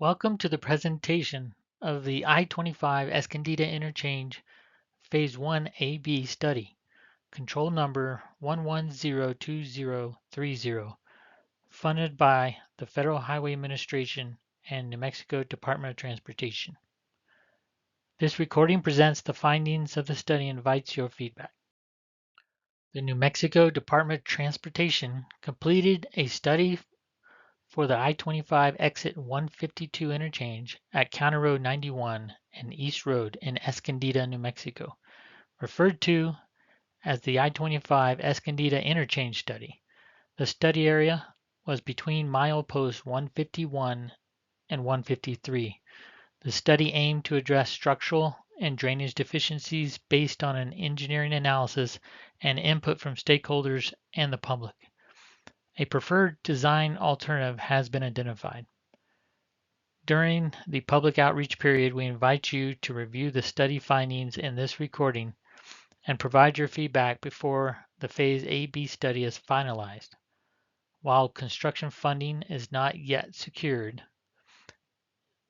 Welcome to the presentation of the I-25 Escondida Interchange Phase 1 AB study, control number 1102030, funded by the Federal Highway Administration and New Mexico Department of Transportation. This recording presents the findings of the study and invites your feedback. The New Mexico Department of Transportation completed a study for the I-25 exit 152 interchange at County Road 91 and East Road in Escondida, New Mexico, referred to as the I-25 Escondida Interchange study. The study area was between mileposts 151 and 153. The study aimed to address structural and drainage deficiencies based on an engineering analysis and input from stakeholders and the public. A preferred design alternative has been identified. During the public outreach period, we invite you to review the study findings in this recording and provide your feedback before the Phase AB study is finalized. While construction funding is not yet secured,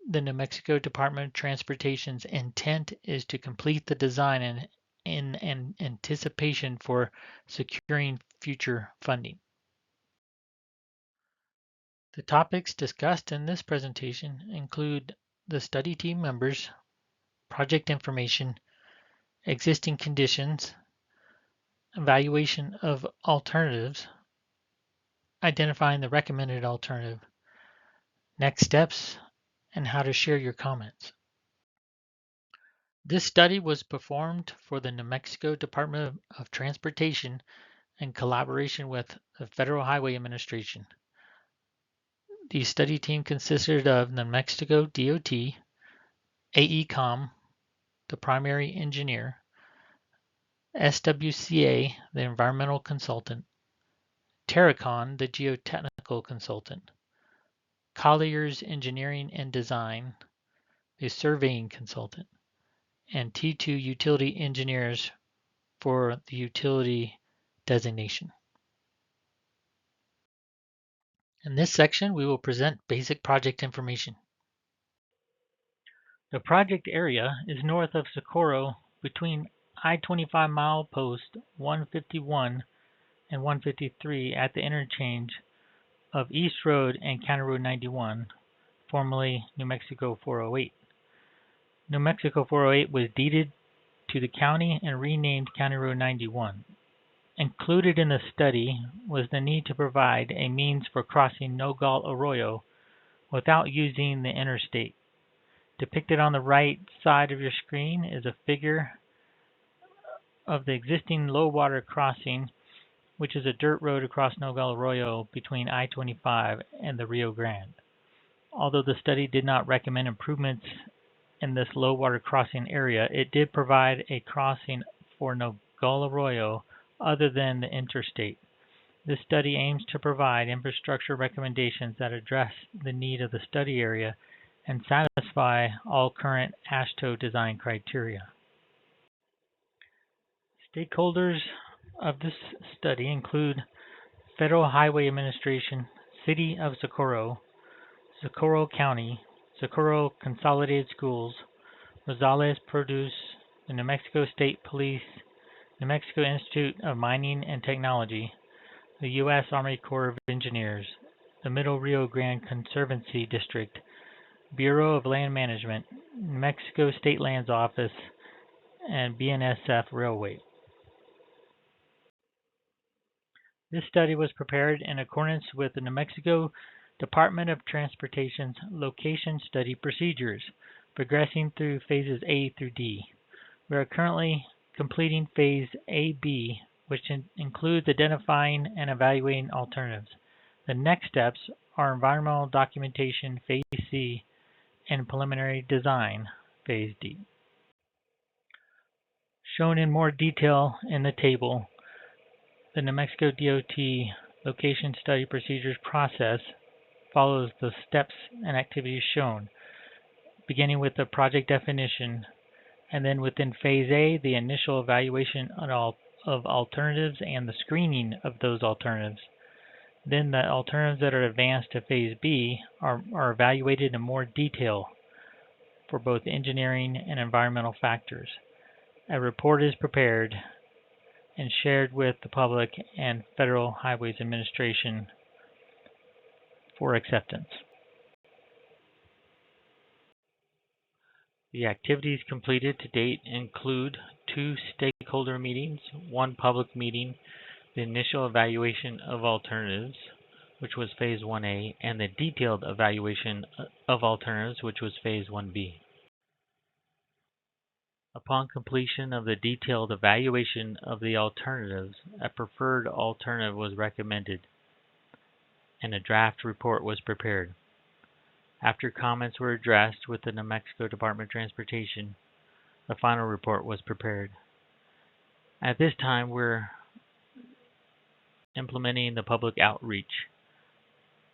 the New Mexico Department of Transportation's intent is to complete the design in anticipation for securing future funding. The topics discussed in this presentation include the study team members, project information, existing conditions, evaluation of alternatives, identifying the recommended alternative, next steps, and how to share your comments. This study was performed for the New Mexico Department of Transportation in collaboration with the Federal Highway Administration. The study team consisted of New Mexico DOT, AECOM, the primary engineer, SWCA, the environmental consultant, Terracon, the geotechnical consultant, Colliers Engineering and Design, the surveying consultant, and T2 utility engineers for the utility designation. In this section, we will present basic project information. The project area is north of Socorro between I-25 milepost 151 and 153 at the interchange of East Road and County Road 91, formerly New Mexico 408. New Mexico 408 was deeded to the county and renamed County Road 91. Included in the study was the need to provide a means for crossing Nogal Arroyo without using the interstate. Depicted on the right side of your screen is a figure of the existing low water crossing, which is a dirt road across Nogal Arroyo between I-25 and the Rio Grande. Although the study did not recommend improvements in this low water crossing area, it did provide a crossing for Nogal Arroyo other than the interstate. This study aims to provide infrastructure recommendations that address the need of the study area and satisfy all current AASHTO design criteria. Stakeholders of this study include Federal Highway Administration, City of Socorro, Socorro County, Socorro Consolidated Schools, Rosales Produce, the New Mexico State Police, New Mexico Institute of Mining and Technology, the U.S. Army Corps of Engineers, the Middle Rio Grande Conservancy District, Bureau of Land Management, New Mexico State Lands Office, and BNSF Railway. This study was prepared in accordance with the New Mexico Department of Transportation's location study procedures, progressing through phases A through D. We are currently completing phase AB, which includes identifying and evaluating alternatives. The next steps are environmental documentation, phase C, and preliminary design, phase D. Shown in more detail in the table, the New Mexico DOT location study procedures process follows the steps and activities shown, beginning with the project definition, and then within phase A, the initial evaluation of alternatives and the screening of those alternatives. Then the alternatives that are advanced to Phase B are evaluated in more detail for both engineering and environmental factors. A report is prepared and shared with the public and Federal Highways Administration for acceptance. The activities completed to date include 2 stakeholder meetings, 1 public meeting, the initial evaluation of alternatives, which was Phase 1A, and the detailed evaluation of alternatives, which was Phase 1B. Upon completion of the detailed evaluation of the alternatives, a preferred alternative was recommended, and a draft report was prepared. After comments were addressed with the New Mexico Department of Transportation, a final report was prepared. At this time, we're implementing the public outreach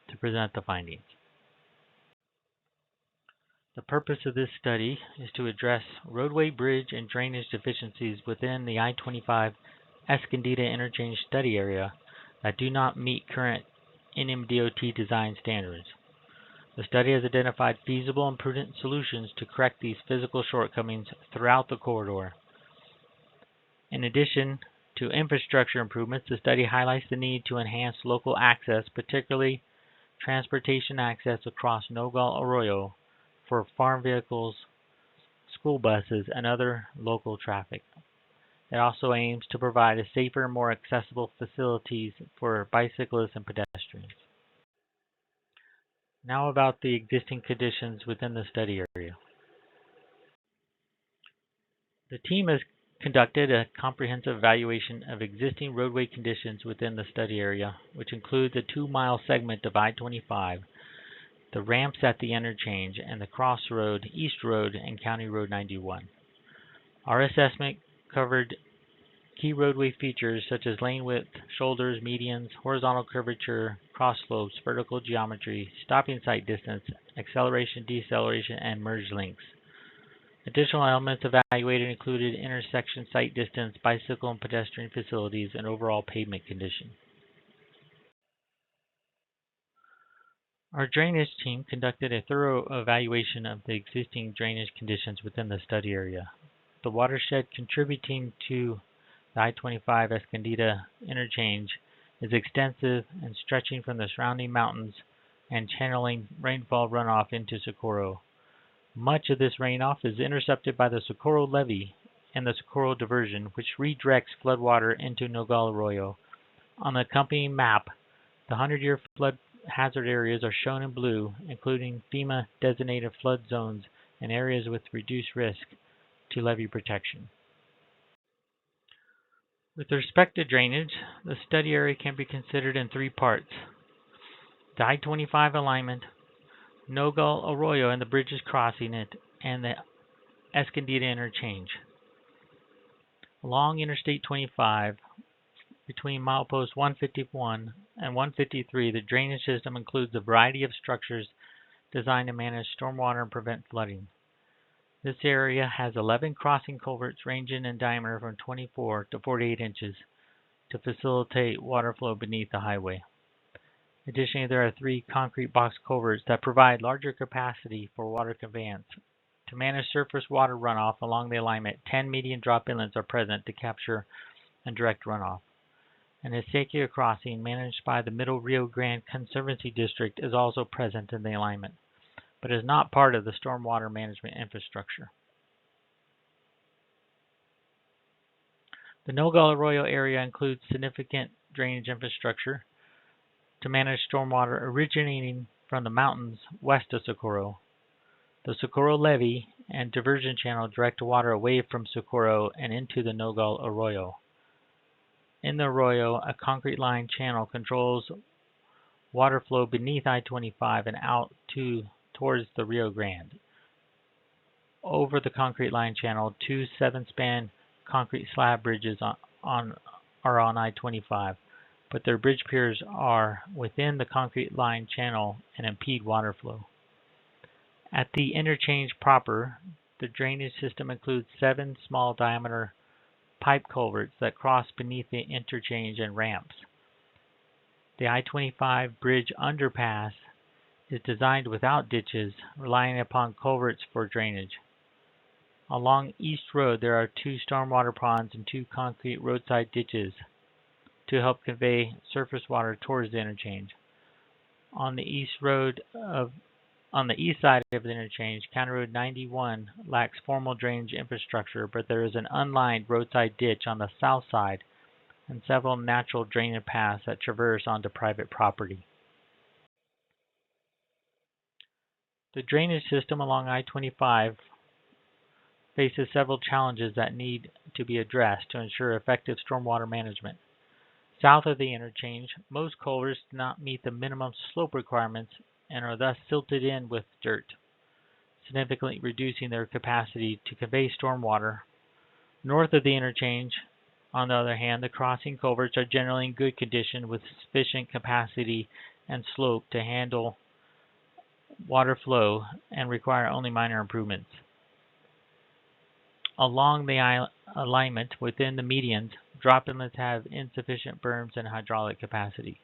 to present the findings. The purpose of this study is to address roadway, bridge, and drainage deficiencies within the I-25 Escondida Interchange study area that do not meet current NMDOT design standards. The study has identified feasible and prudent solutions to correct these physical shortcomings throughout the corridor. In addition to infrastructure improvements, the study highlights the need to enhance local access, particularly transportation access across Nogal Arroyo for farm vehicles, school buses, and other local traffic. It also aims to provide a safer and more accessible facilities for bicyclists and pedestrians. Now about the existing conditions within the study area. The team has conducted a comprehensive evaluation of existing roadway conditions within the study area, which includes a 2-mile segment of I-25, the ramps at the interchange, and the crossroad, East Road, and County Road 91. Our assessment covered key roadway features such as lane width, shoulders, medians, horizontal curvature, cross slopes, vertical geometry, stopping sight distance, acceleration, deceleration, and merge links. Additional elements evaluated included intersection sight distance, bicycle and pedestrian facilities, and overall pavement condition. Our drainage team conducted a thorough evaluation of the existing drainage conditions within the study area. The watershed contributing to the I-25 Escondida Interchange is extensive and stretching from the surrounding mountains and channeling rainfall runoff into Socorro. Much of this runoff is intercepted by the Socorro levee and the Socorro diversion, which redirects floodwater into Nogal Arroyo. On the accompanying map, the 100-year flood hazard areas are shown in blue, including FEMA-designated flood zones and areas with reduced risk to levee protection. With respect to drainage, the study area can be considered in 3 parts: the I-25 alignment, Nogal Arroyo and the bridges crossing it, and the Escondida Interchange. Along Interstate 25, between mileposts 151 and 153, the drainage system includes a variety of structures designed to manage stormwater and prevent flooding. This area has 11 crossing culverts ranging in diameter from 24 to 48 inches to facilitate water flow beneath the highway. Additionally, there are 3 concrete box culverts that provide larger capacity for water conveyance. To manage surface water runoff along the alignment, 10 median drop inlets are present to capture and direct runoff. An Acequia crossing managed by the Middle Rio Grande Conservancy District is also present in the alignment, but is not part of the stormwater management infrastructure. The Nogal Arroyo area includes significant drainage infrastructure to manage stormwater originating from the mountains west of Socorro. The Socorro levee and diversion channel direct water away from Socorro and into the Nogal Arroyo. In the arroyo, a concrete line channel controls water flow beneath I-25 and out towards the Rio Grande. Over the concrete line channel, 2 7-span concrete slab bridges are on I-25, but their bridge piers are within the concrete line channel and impede water flow. At the interchange proper, the drainage system includes 7 small diameter pipe culverts that cross beneath the interchange and ramps. The I-25 bridge underpass is designed without ditches, relying upon culverts for drainage. Along East Road, there are 2 stormwater ponds and 2 concrete roadside ditches to help convey surface water towards the interchange. On the east side of the interchange, County Road 91 lacks formal drainage infrastructure, but there is an unlined roadside ditch on the south side and several natural drainage paths that traverse onto private property. The drainage system along I-25 faces several challenges that need to be addressed to ensure effective stormwater management. South of the interchange, most culverts do not meet the minimum slope requirements and are thus silted in with dirt, significantly reducing their capacity to convey stormwater. North of the interchange, on the other hand, the crossing culverts are generally in good condition with sufficient capacity and slope to handle water flow and require only minor improvements. Along the alignment within the medians, drop inlets have insufficient berms and hydraulic capacity.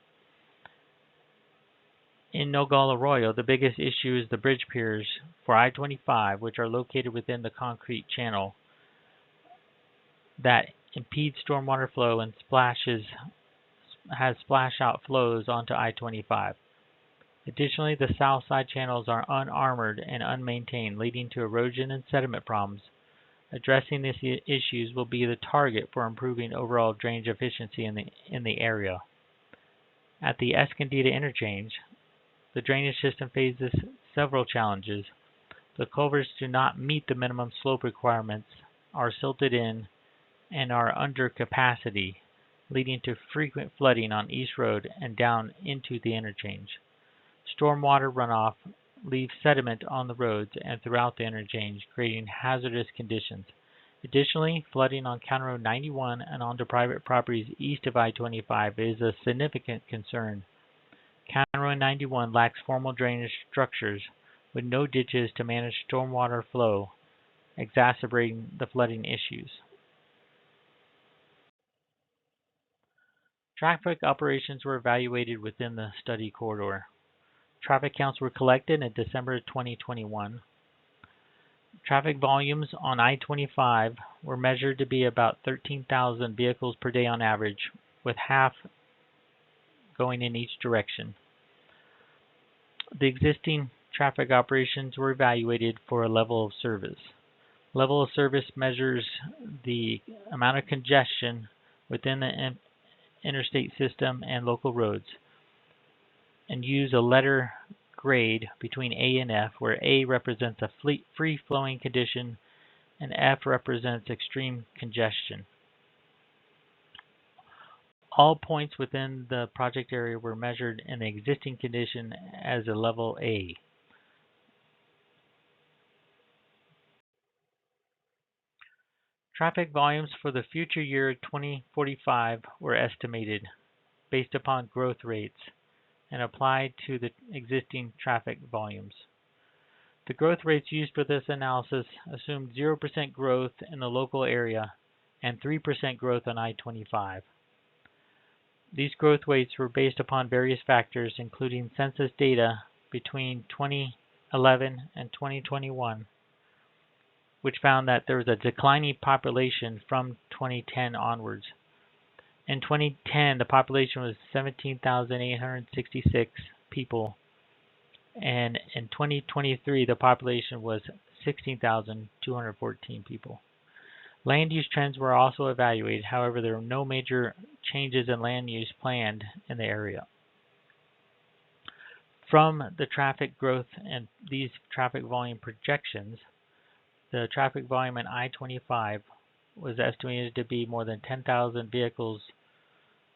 In Nogales Arroyo, the biggest issue is the bridge piers for I-25, which are located within the concrete channel that impede stormwater flow and has splash-out flows onto I-25. Additionally, the south side channels are unarmored and unmaintained, leading to erosion and sediment problems. Addressing these issues will be the target for improving overall drainage efficiency in the area. At the Escondida Interchange, the drainage system faces several challenges. The culverts do not meet the minimum slope requirements, are silted in, and are under capacity, leading to frequent flooding on East Road and down into the interchange. Stormwater runoff leaves sediment on the roads and throughout the interchange, creating hazardous conditions. Additionally, flooding on County Road 91 and onto private properties east of I-25 is a significant concern. County Road 91 lacks formal drainage structures with no ditches to manage stormwater flow, exacerbating the flooding issues. Traffic operations were evaluated within the study corridor. Traffic counts were collected in December 2021. Traffic volumes on I-25 were measured to be about 13,000 vehicles per day on average, with half going in each direction. The existing traffic operations were evaluated for a level of service. Level of service measures the amount of congestion within the interstate system and local roads, and use a letter grade between A and F, where A represents a free-flowing condition and F represents extreme congestion. All points within the project area were measured in the existing condition as a level A. Traffic volumes for the future year 2045 were estimated based upon growth rates and applied to the existing traffic volumes. The growth rates used for this analysis assumed 0% growth in the local area and 3% growth on I-25. These growth rates were based upon various factors, including census data between 2011 and 2021, which found that there was a declining population from 2010 onwards. In 2010, the population was 17,866 people, and in 2023, the population was 16,214 people. Land use trends were also evaluated. However, there were no major changes in land use planned in the area. From the traffic growth and these traffic volume projections, the traffic volume in I-25 was estimated to be more than 10,000 vehicles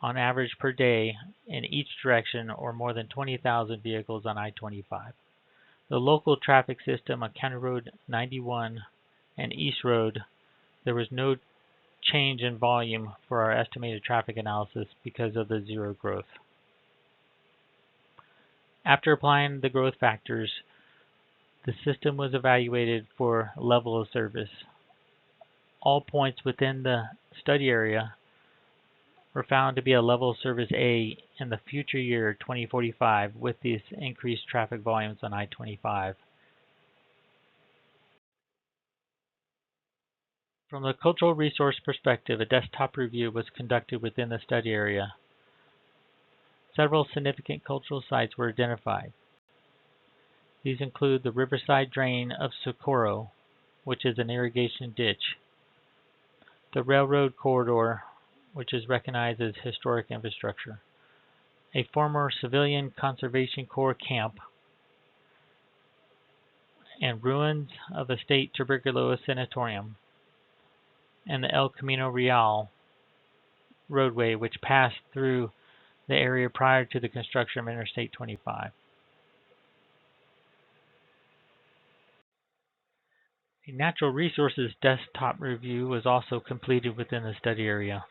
on average per day in each direction, or more than 20,000 vehicles on I-25. The local traffic system on County Road 91 and East Road, there was no change in volume for our estimated traffic analysis because of the zero growth. After applying the growth factors, the system was evaluated for level of service. All points within the study area were found to be a level of service A in the future year 2045 with these increased traffic volumes on I-25. From the cultural resource perspective, a desktop review was conducted within the study area. Several significant cultural sites were identified. These include the Riverside Drain of Socorro, which is an irrigation ditch, the railroad corridor, which is recognized as historic infrastructure, a former Civilian Conservation Corps camp, and ruins of a state tuberculosis sanatorium, and the El Camino Real roadway, which passed through the area prior to the construction of Interstate 25. A natural resources desktop review was also completed within the study area.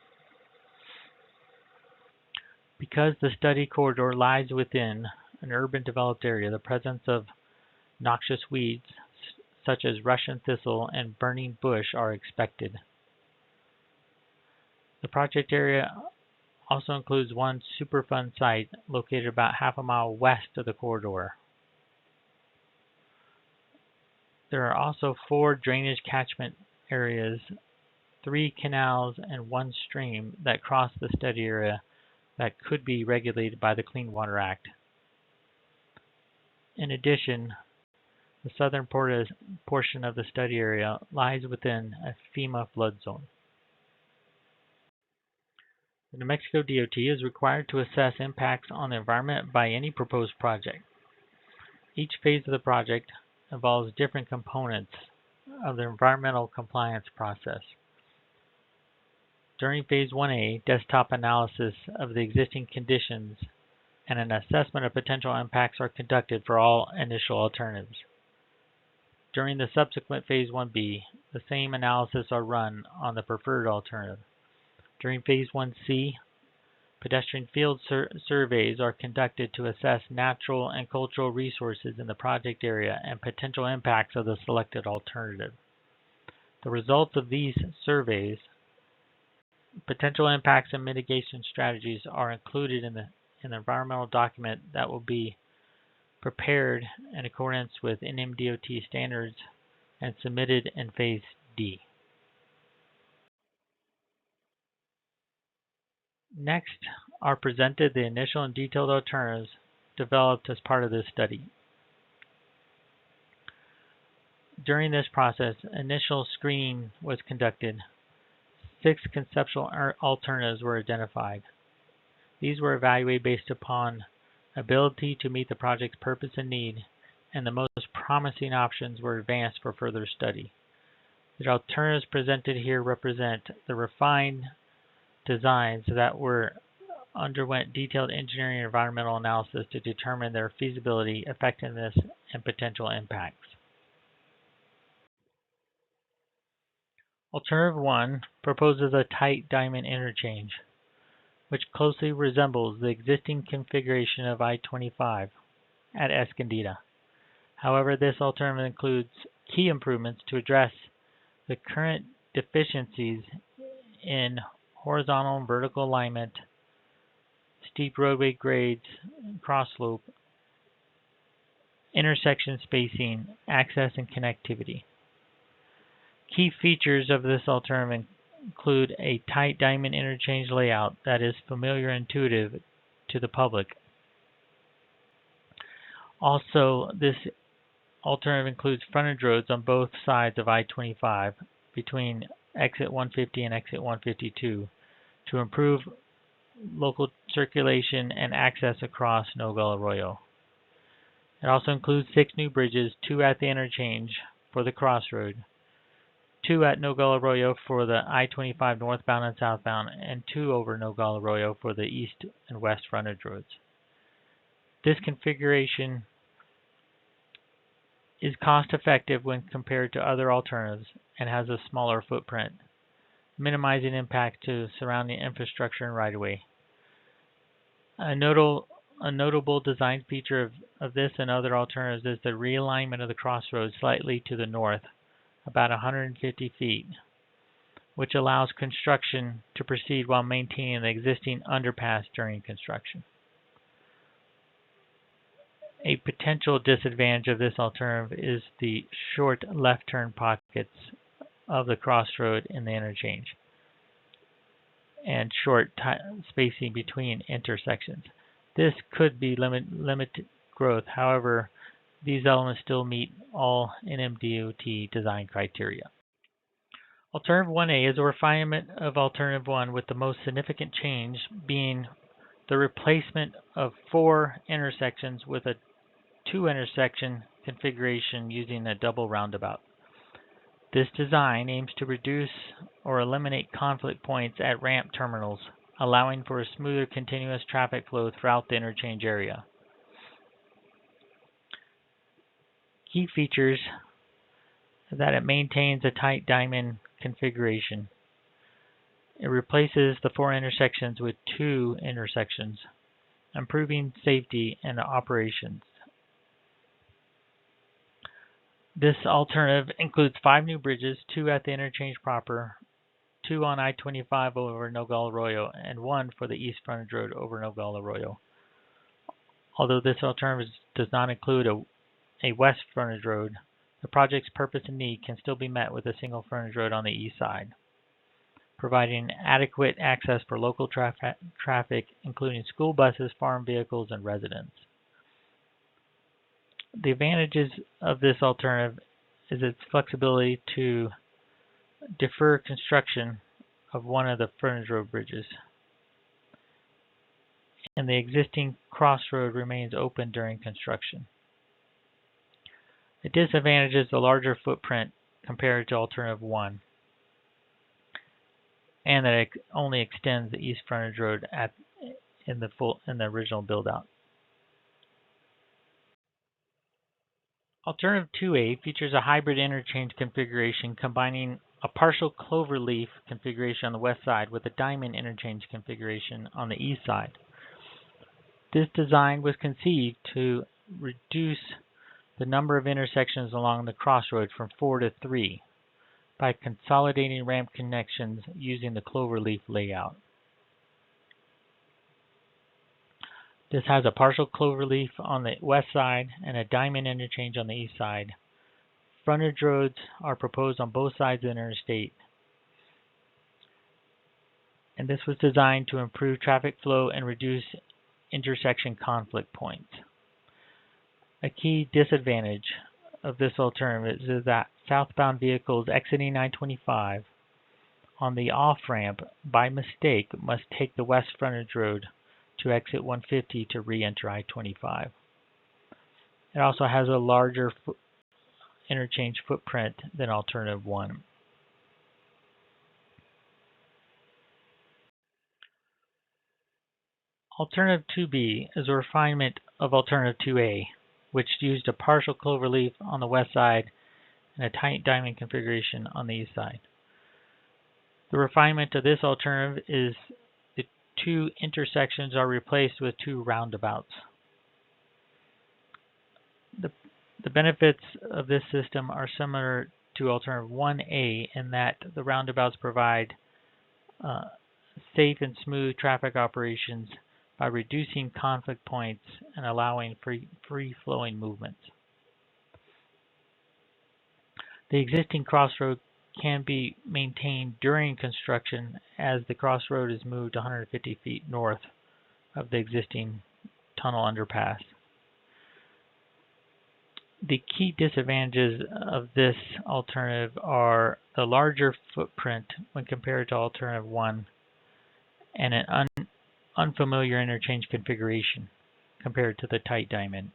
Because the study corridor lies within an urban developed area, the presence of noxious weeds such as Russian thistle and burning bush are expected. The project area also includes one Superfund site located about half a mile west of the corridor. There are also 4 drainage catchment areas, 3 canals, and 1 stream that cross the study area that could be regulated by the Clean Water Act. In addition, the southern portion of the study area lies within a FEMA flood zone. The New Mexico DOT is required to assess impacts on the environment by any proposed project. Each phase of the project involves different components of the environmental compliance process. During Phase 1A, desktop analysis of the existing conditions and an assessment of potential impacts are conducted for all initial alternatives. During the subsequent Phase 1B, the same analysis are run on the preferred alternative. During Phase 1C, pedestrian field surveys are conducted to assess natural and cultural resources in the project area and potential impacts of the selected alternative. The results of these surveys, potential impacts and mitigation strategies are included in the environmental document that will be prepared in accordance with NMDOT standards and submitted in Phase D. Next are presented the initial and detailed alternatives developed as part of this study. During this process, initial screening was conducted. 6 conceptual alternatives were identified. These were evaluated based upon ability to meet the project's purpose and need, and the most promising options were advanced for further study. The alternatives presented here represent the refined designs that underwent detailed engineering and environmental analysis to determine their feasibility, effectiveness, and potential impacts. Alternative 1 proposes a tight diamond interchange, which closely resembles the existing configuration of I-25 at Escondida. However, this alternative includes key improvements to address the current deficiencies in horizontal and vertical alignment, steep roadway grades, cross slope, intersection spacing, access, and connectivity. Key features of this alternative include a tight diamond interchange layout that is familiar and intuitive to the public. Also, this alternative includes frontage roads on both sides of I-25 between exit 150 and exit 152 to improve local circulation and access across Nogal Arroyo. It also includes 6 new bridges, 2 at the interchange for the crossroad, 2 at Nogal Arroyo for the I-25 northbound and southbound, and 2 over Nogal Arroyo for the east and west frontage roads. This configuration is cost-effective when compared to other alternatives and has a smaller footprint, minimizing impact to surrounding infrastructure and right-of-way. A notable design feature of this and other alternatives is the realignment of the crossroads slightly to the north, about 150 feet, which allows construction to proceed while maintaining the existing underpass during construction. A potential disadvantage of this alternative is the short left turn pockets of the crossroad in the interchange and short spacing between intersections. This could be limit growth. However, these elements still meet all NMDOT design criteria. Alternative 1A is a refinement of Alternative 1 with the most significant change being the replacement of 4 intersections with a 2-intersection configuration using a double roundabout. This design aims to reduce or eliminate conflict points at ramp terminals, allowing for a smoother continuous traffic flow throughout the interchange area. Key features are that it maintains a tight diamond configuration. It replaces the 4 intersections with 2 intersections, improving safety and operations. This alternative includes 5 new bridges, 2 at the interchange proper, 2 on I-25 over Nogales Arroyo, and 1 for the east frontage road over Nogales Arroyo. Although this alternative does not include a west frontage road, the project's purpose and need can still be met with a single frontage road on the east side, providing adequate access for local traffic, including school buses, farm vehicles, and residents. The advantages of this alternative is its flexibility to defer construction of one of the frontage road bridges, and the existing crossroad remains open during construction. The disadvantage is the larger footprint compared to Alternative 1, and that it only extends the east frontage road in the original build-out. Alternative 2A features a hybrid interchange configuration combining a partial cloverleaf configuration on the west side with a diamond interchange configuration on the east side. This design was conceived to reduce the number of intersections along the crossroad from 4 to 3 by consolidating ramp connections using the cloverleaf layout. This has a partial cloverleaf on the west side and a diamond interchange on the east side. Frontage roads are proposed on both sides of the interstate, and this was designed to improve traffic flow and reduce intersection conflict points. A key disadvantage of this alternative is that southbound vehicles exiting I-25 on the off-ramp by mistake must take the west frontage road to exit 150 to re-enter I-25. It also has a larger interchange footprint than Alternative 1. Alternative 2B is a refinement of Alternative 2A, which used a partial cloverleaf on the west side and a tight diamond configuration on the east side. The refinement of this alternative is the 2 intersections are replaced with 2 roundabouts. The benefits of this system are similar to Alternative 1A in that the roundabouts provide safe and smooth traffic operations by reducing conflict points and allowing free-flowing movements. The existing crossroad can be maintained during construction as the crossroad is moved 150 feet north of the existing tunnel underpass. The key disadvantages of this alternative are the larger footprint when compared to Alternative 1 and an unfamiliar interchange configuration compared to the tight diamond.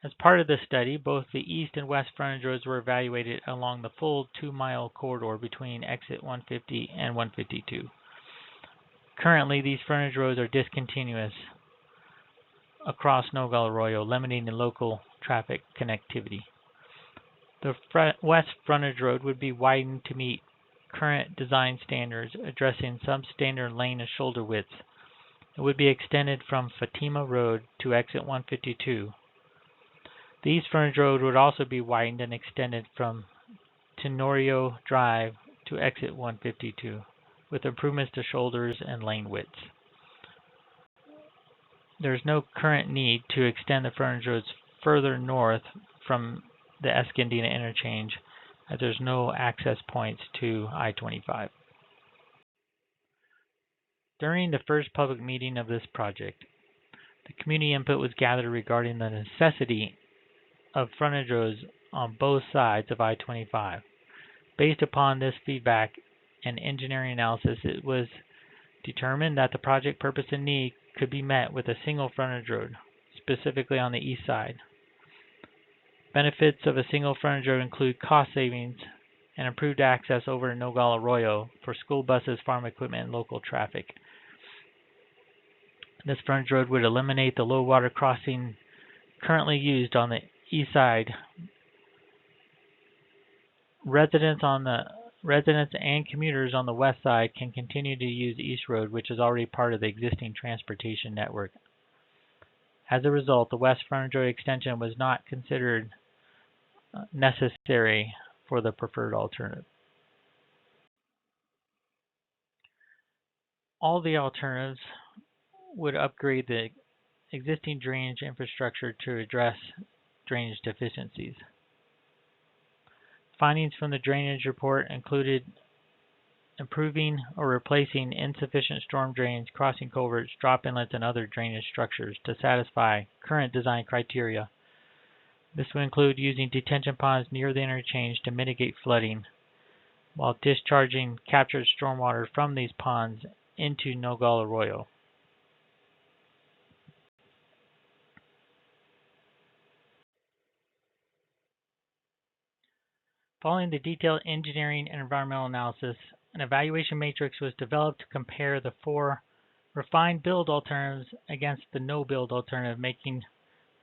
As part of the study, both the east and west frontage roads were evaluated along the full 2-mile corridor between exit 150 and 152. Currently, these frontage roads are discontinuous across Nogales Arroyo, limiting the local traffic connectivity. The west frontage road would be widened to meet current design standards, addressing substandard lane and shoulder widths. It would be extended from Fatima Road to exit 152. The east frontage road would also be widened and extended from Tenorio Drive to exit 152, with improvements to shoulders and lane widths. There is no current need to extend the frontage roads further north from the Escondida Interchange, as there's no access points to I-25. During the first public meeting of this project, the community input was gathered regarding the necessity of frontage roads on both sides of I-25. Based upon this feedback and engineering analysis, it was determined that the project purpose and need could be met with a single frontage road, specifically on the east side. Benefits of a single frontage road include cost savings and improved access over Nogal Arroyo for school buses, farm equipment, and local traffic. This frontage road would eliminate the low water crossing currently used on the east side. Residents and commuters on the west side can continue to use East Road, which is already part of the existing transportation network. As a result, the West Frontage Road extension was not considered necessary for the preferred alternative. All the alternatives would upgrade the existing drainage infrastructure to address drainage deficiencies. Findings from the drainage report included improving or replacing insufficient storm drains, crossing culverts, drop inlets, and other drainage structures to satisfy current design criteria. This would include using detention ponds near the interchange to mitigate flooding, while discharging captured stormwater from these ponds into Nogal Arroyo. Following the detailed engineering and environmental analysis, an evaluation matrix was developed to compare the four refined build alternatives against the no-build alternative,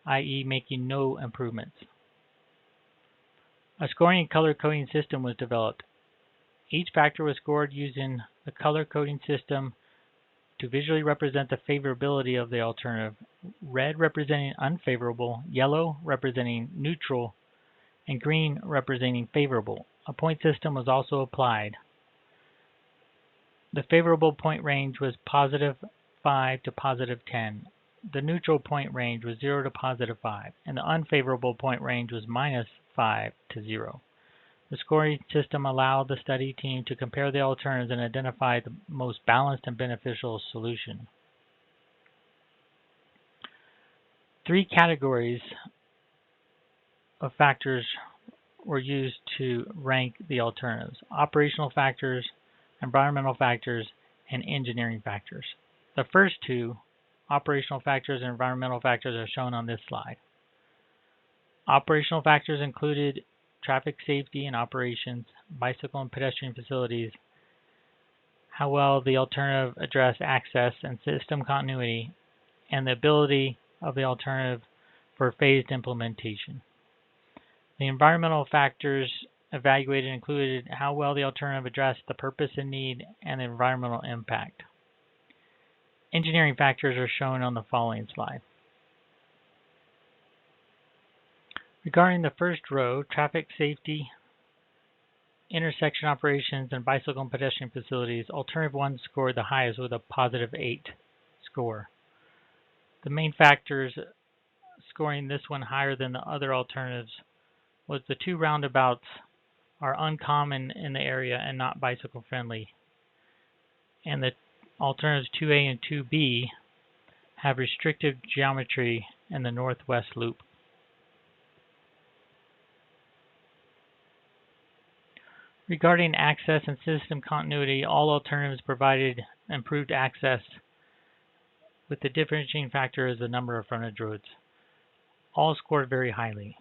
i.e. making no improvements. A scoring and color coding system was developed. Each factor was scored using the color coding system to visually represent the favorability of the alternative, red representing unfavorable, yellow representing neutral, and green representing favorable. A point system was also applied. The favorable point range was positive 5 to positive 10. The neutral point range was 0 to positive 5, and the unfavorable point range was minus 5 to 0. The scoring system allowed the study team to compare the alternatives and identify the most balanced and beneficial solution. 3 categories of factors were used to rank the alternatives: operational factors, environmental factors, and engineering factors. The first two, operational factors and environmental factors, are shown on this slide. Operational factors included traffic safety and operations, bicycle and pedestrian facilities, how well the alternative addressed access and system continuity, and the ability of the alternative for phased implementation. The environmental factors evaluated included how well the alternative addressed the purpose and need and the environmental impact. Engineering factors are shown on the following slide. Regarding the first row, traffic safety, intersection operations, and bicycle and pedestrian facilities, Alternative 1 scored the highest with a positive 8 score. The main factors scoring this one higher than the other alternatives was the 2 roundabouts are uncommon in the area and not bicycle friendly, and the alternatives 2A and 2B have restrictive geometry in the northwest loop. Regarding access and system continuity, all alternatives provided improved access, with the differentiating factor as the number of frontage roads. All scored very highly.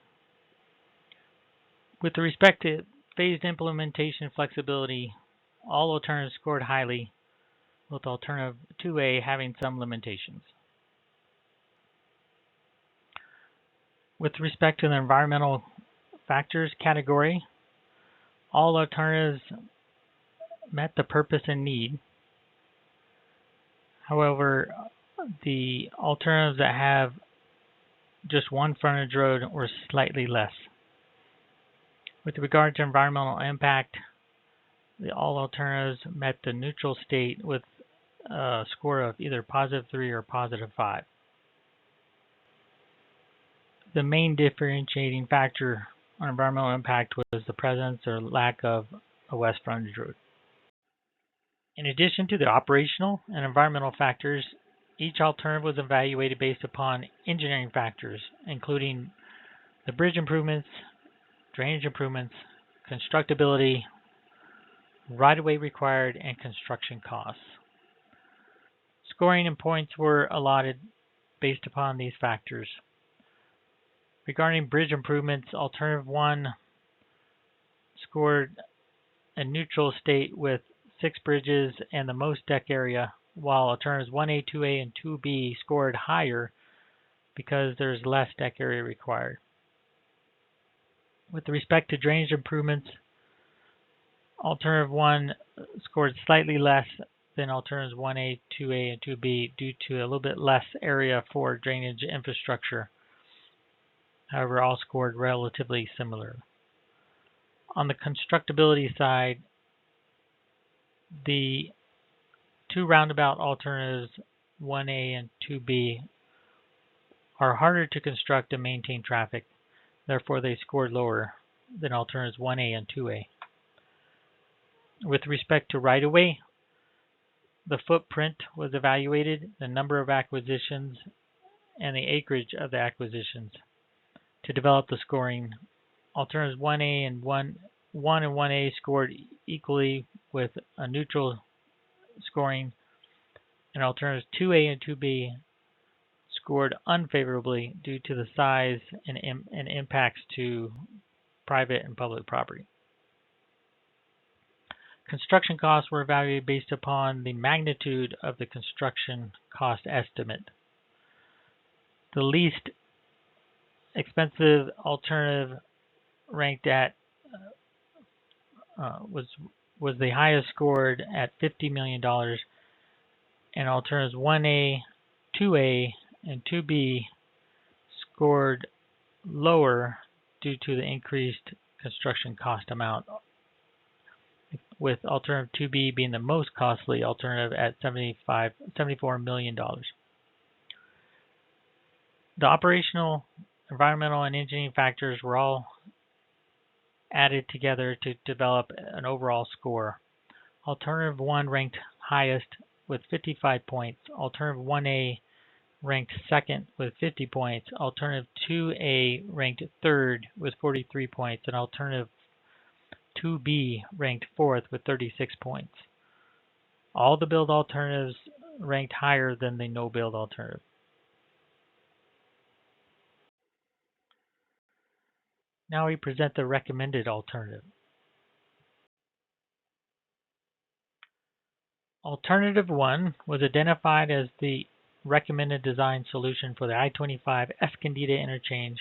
With respect to phased implementation flexibility, all alternatives scored highly, with alternative 2A having some limitations. With respect to the environmental factors category, all alternatives met the purpose and need. However, the alternatives that have just one frontage road were slightly less. With regard to environmental impact, all alternatives met the neutral state with a score of either +3 or +5. The main differentiating factor on environmental impact was the presence or lack of a west frontage road. In addition to the operational and environmental factors, each alternative was evaluated based upon engineering factors, including the bridge improvements, drainage improvements, constructability, right-of-way required, and construction costs. Scoring and points were allotted based upon these factors. Regarding bridge improvements, Alternative 1 scored a neutral state with 6 bridges and the most deck area, while Alternatives 1A, 2A, and 2B scored higher because there's less deck area required. With respect to drainage improvements, Alternative 1 scored slightly less than Alternatives 1A, 2A, and 2B due to a little bit less area for drainage infrastructure. However, all scored relatively similar. On the constructability side, the two roundabout alternatives, 1A and 2B, are harder to construct and maintain traffic. Therefore, they scored lower than alternatives 1A and 2A. With respect to right-of-way, the footprint was evaluated, the number of acquisitions, and the acreage of the acquisitions to develop the scoring. Alternatives 1A and 1A scored equally with a neutral scoring, and alternatives 2A and 2B scored unfavorably due to the size and impacts to private and public property. Construction costs were evaluated based upon the magnitude of the construction cost estimate. The least expensive alternative ranked at was the highest scored at $50 million, and alternatives 1A, 2A, and 2B scored lower due to the increased construction cost amount, with alternative 2B being the most costly alternative at $74 million. The operational, environmental, and engineering factors were all added together to develop an overall score. Alternative 1 ranked highest with 55 points. Alternative 1A ranked second with 50 points. Alternative 2A ranked third with 43 points. And alternative 2B ranked fourth with 36 points. All the build alternatives ranked higher than the no build alternative. Now we present the recommended alternative. Alternative 1 was identified as the recommended design solution for the I-25 Escondida Interchange.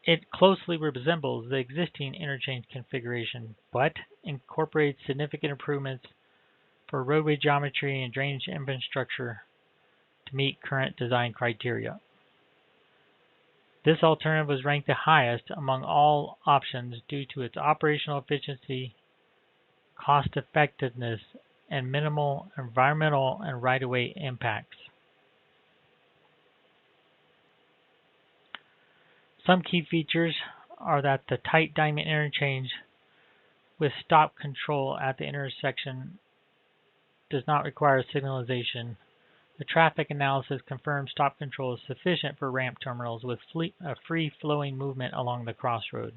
It closely resembles the existing interchange configuration, but incorporates significant improvements for roadway geometry and drainage infrastructure to meet current design criteria. This alternative was ranked the highest among all options due to its operational efficiency, cost effectiveness, and minimal environmental and right-of-way impacts. Some key features are that the tight diamond interchange with stop control at the intersection does not require signalization. The traffic analysis confirms stop control is sufficient for ramp terminals with free-flowing movement along the crossroad.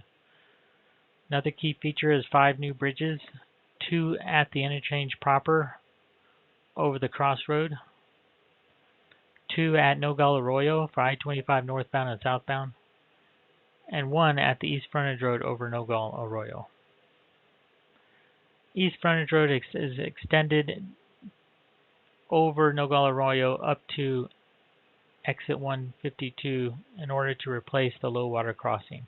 Another key feature is 5 new bridges, 2 at the interchange proper over the crossroad, 2 at Nogal Arroyo for I-25 northbound and southbound, and 1 at the East Frontage Road over Nogal Arroyo. East Frontage Road is extended over Nogal Arroyo up to exit 152 in order to replace the low water crossing.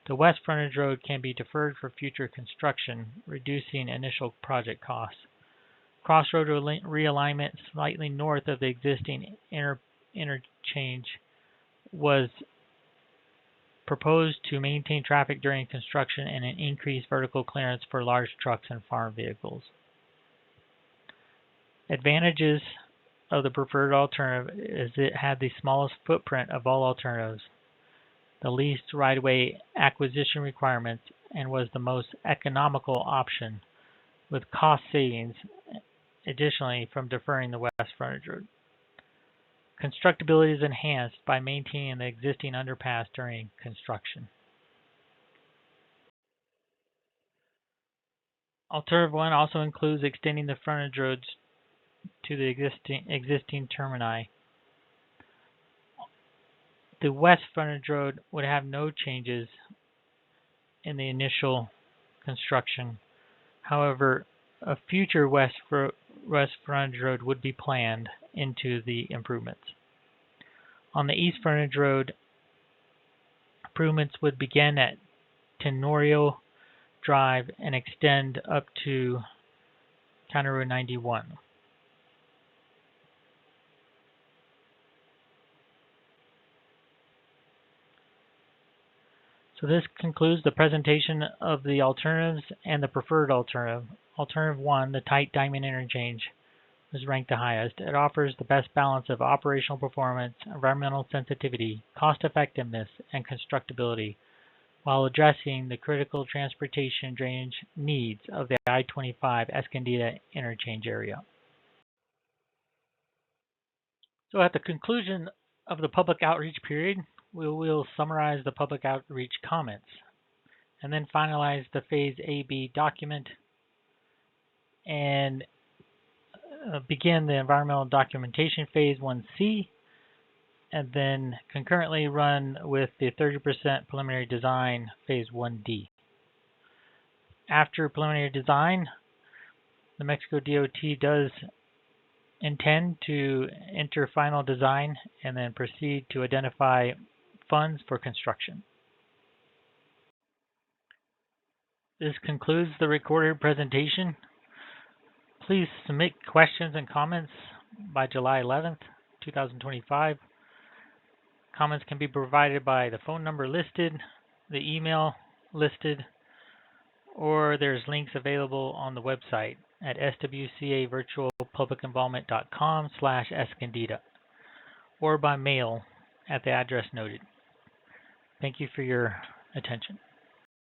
The West Frontage Road can be deferred for future construction, reducing initial project costs. Crossroad realignment slightly north of the existing interchange was proposed to maintain traffic during construction and an increased vertical clearance for large trucks and farm vehicles. Advantages of the preferred alternative is it had the smallest footprint of all alternatives, the least right-of-way acquisition requirements, and was the most economical option with cost savings additionally from deferring the west frontage road. Constructability is enhanced by maintaining the existing underpass during construction. Alternative 1 also includes extending the frontage roads to the existing termini. The west frontage road would have no changes in the initial construction. However, a future west frontage road would be planned into the improvements. On the east frontage road, improvements would begin at Tenorio Drive and extend up to County Road 91. So this concludes the presentation of the alternatives and the preferred alternative. Alternative 1, the tight diamond interchange, was ranked the highest. It offers the best balance of operational performance, environmental sensitivity, cost effectiveness, and constructability, while addressing the critical transportation drainage needs of the I-25 Escondida Interchange area. So at the conclusion of the public outreach period, we will summarize the public outreach comments and then finalize the Phase AB document and begin the environmental documentation Phase 1C, and then concurrently run with the 30% preliminary design Phase 1D. After preliminary design, the Mexico DOT does intend to enter final design and then proceed to identify funds for construction. This concludes the recorded presentation. Please submit questions and comments by July 11th, 2025. Comments can be provided by the phone number listed, the email listed, or there's links available on the website at swcavirtualpublicinvolvement.com/Escondida or by mail at the address noted. Thank you for your attention.